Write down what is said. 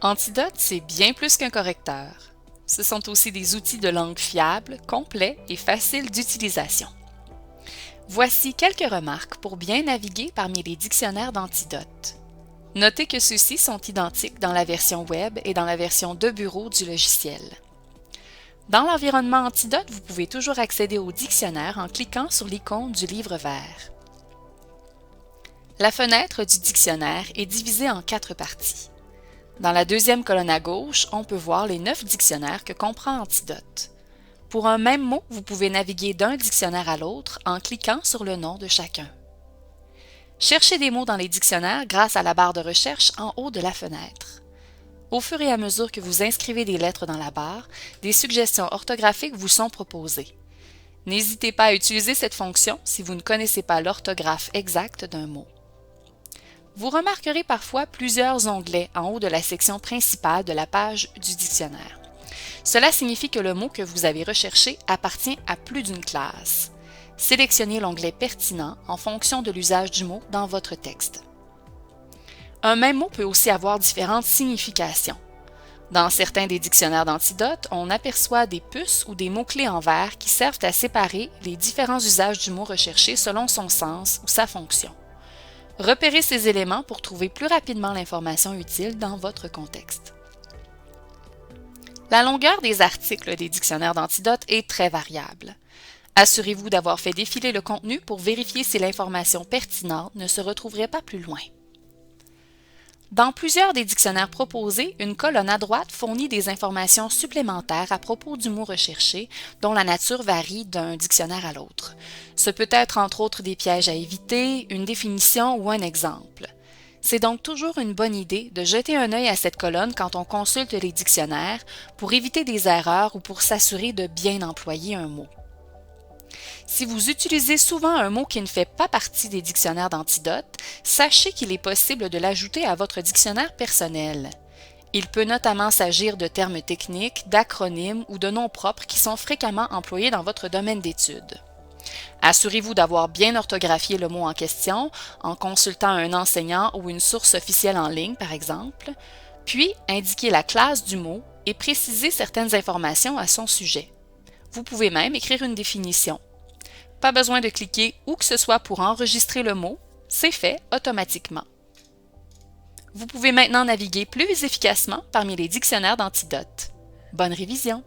Antidote, c'est bien plus qu'un correcteur. Ce sont aussi des outils de langue fiables, complets et faciles d'utilisation. Voici quelques remarques pour bien naviguer parmi les dictionnaires d'Antidote. Notez que ceux-ci sont identiques dans la version web et dans la version de bureau du logiciel. Dans l'environnement Antidote, vous pouvez toujours accéder au dictionnaire en cliquant sur l'icône du livre vert. La fenêtre du dictionnaire est divisée en 4 parties. Dans la deuxième colonne à gauche, on peut voir les 9 dictionnaires que comprend Antidote. Pour un même mot, vous pouvez naviguer d'un dictionnaire à l'autre en cliquant sur le nom de chacun. Cherchez des mots dans les dictionnaires grâce à la barre de recherche en haut de la fenêtre. Au fur et à mesure que vous inscrivez des lettres dans la barre, des suggestions orthographiques vous sont proposées. N'hésitez pas à utiliser cette fonction si vous ne connaissez pas l'orthographe exacte d'un mot. Vous remarquerez parfois plusieurs onglets en haut de la section principale de la page du dictionnaire. Cela signifie que le mot que vous avez recherché appartient à plus d'une classe. Sélectionnez l'onglet pertinent en fonction de l'usage du mot dans votre texte. Un même mot peut aussi avoir différentes significations. Dans certains des dictionnaires d'Antidote, on aperçoit des puces ou des mots-clés en vert qui servent à séparer les différents usages du mot recherché selon son sens ou sa fonction. Repérez ces éléments pour trouver plus rapidement l'information utile dans votre contexte. La longueur des articles des dictionnaires d'Antidote est très variable. Assurez-vous d'avoir fait défiler le contenu pour vérifier si l'information pertinente ne se retrouverait pas plus loin. Dans plusieurs des dictionnaires proposés, une colonne à droite fournit des informations supplémentaires à propos du mot recherché, dont la nature varie d'un dictionnaire à l'autre. Ce peut être entre autres des pièges à éviter, une définition ou un exemple. C'est donc toujours une bonne idée de jeter un œil à cette colonne quand on consulte les dictionnaires pour éviter des erreurs ou pour s'assurer de bien employer un mot. Si vous utilisez souvent un mot qui ne fait pas partie des dictionnaires d'Antidote, sachez qu'il est possible de l'ajouter à votre dictionnaire personnel. Il peut notamment s'agir de termes techniques, d'acronymes ou de noms propres qui sont fréquemment employés dans votre domaine d'études. Assurez-vous d'avoir bien orthographié le mot en question en consultant un enseignant ou une source officielle en ligne, par exemple, puis indiquez la classe du mot et précisez certaines informations à son sujet. Vous pouvez même écrire une définition. Pas besoin de cliquer où que ce soit pour enregistrer le mot, c'est fait automatiquement. Vous pouvez maintenant naviguer plus efficacement parmi les dictionnaires d'Antidote. Bonne révision!